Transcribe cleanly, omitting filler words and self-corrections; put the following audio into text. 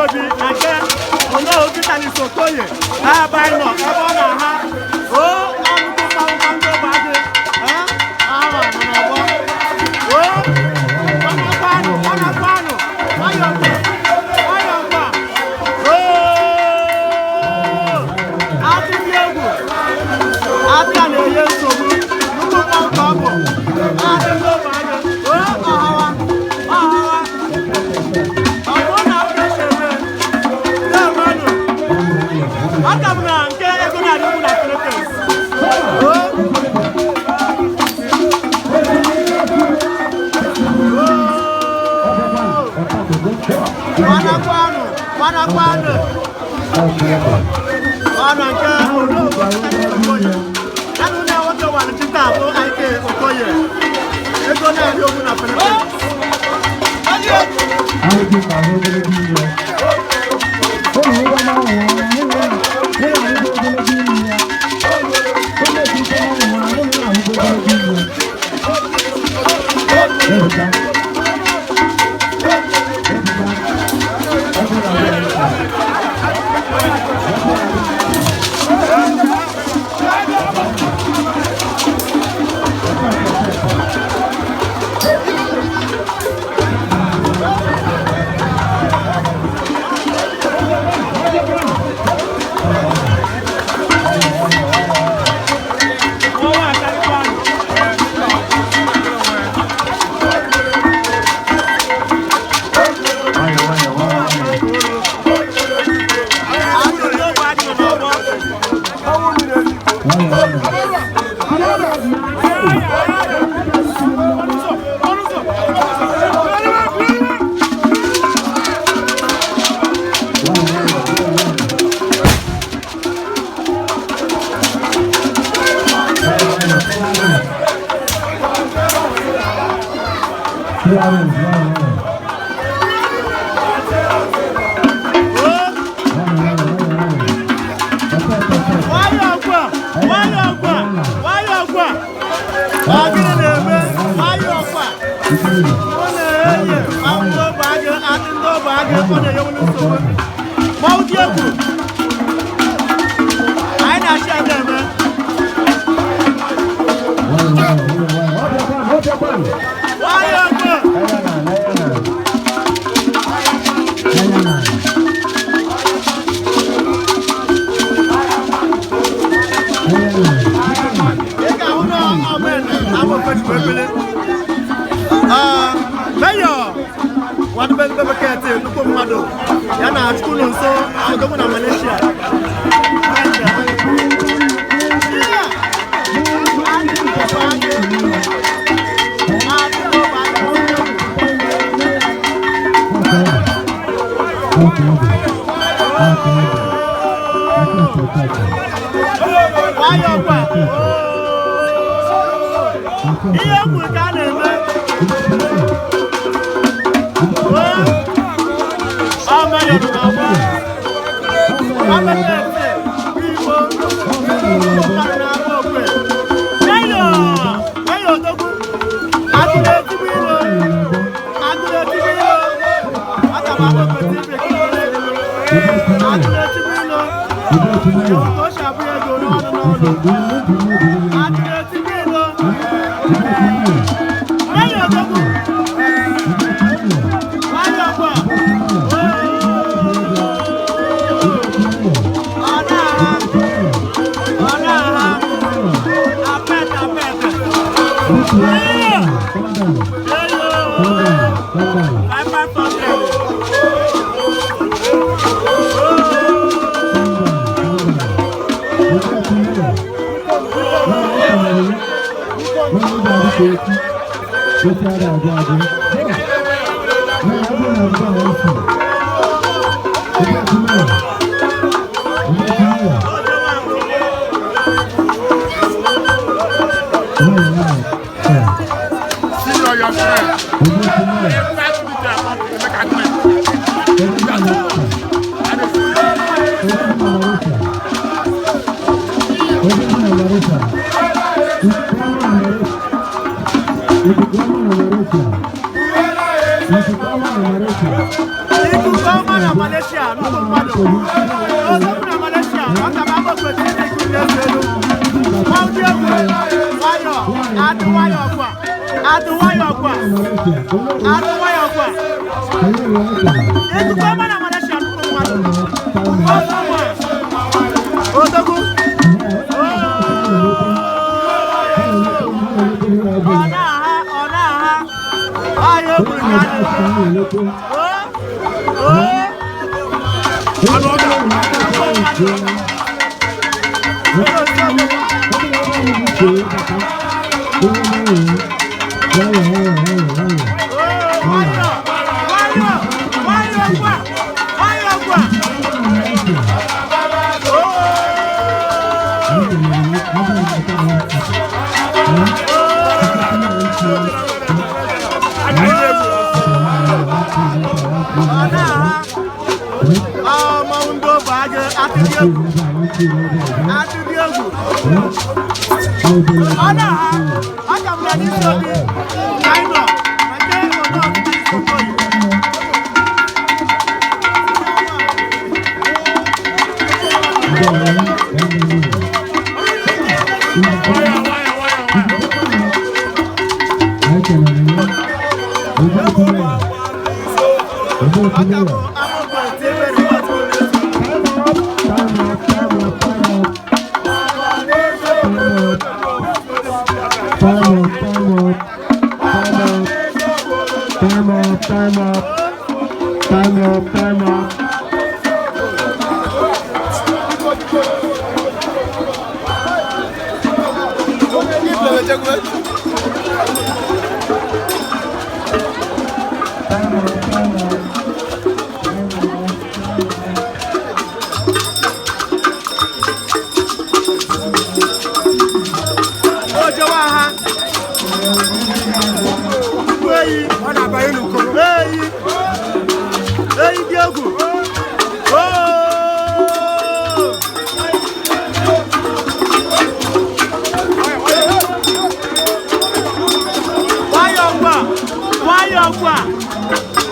Obi na nke Onowu Peter Nisokoye ebe anyị nọ ebe ọ na-aha ọnụkwụ mmanwụ ogbe adị ahụ n'ọgbọ ọnakwanụ nwayọkwa atụghị egwu abịa na-enye nsogbu nnukwu mmanwụ ka ọ bụ adịghị ogbe anya ọhawa aka m na nke ego na-adị ugwu na Philippines Wanakwanụ ọnụ nke Onowu Okoye ya na ụlọ nwoke wara chita bụ Ike Okoye ego na-adị ugwu na Philippines If you ikuku ọma na Malaysia nnukwu mmadụ ozokwu na Malaysia ọ ka ma gbakọta ike ikuku na-ezu elu ndị egwu nwayọ adụ nwayọ ọkwa adụ nwayọ ọkwa adụ nwayọ ọkwa ikuku ọma na Malaysia nnukwu mmadụ ozokwu ọ na-aha ahịa ogburu ya Why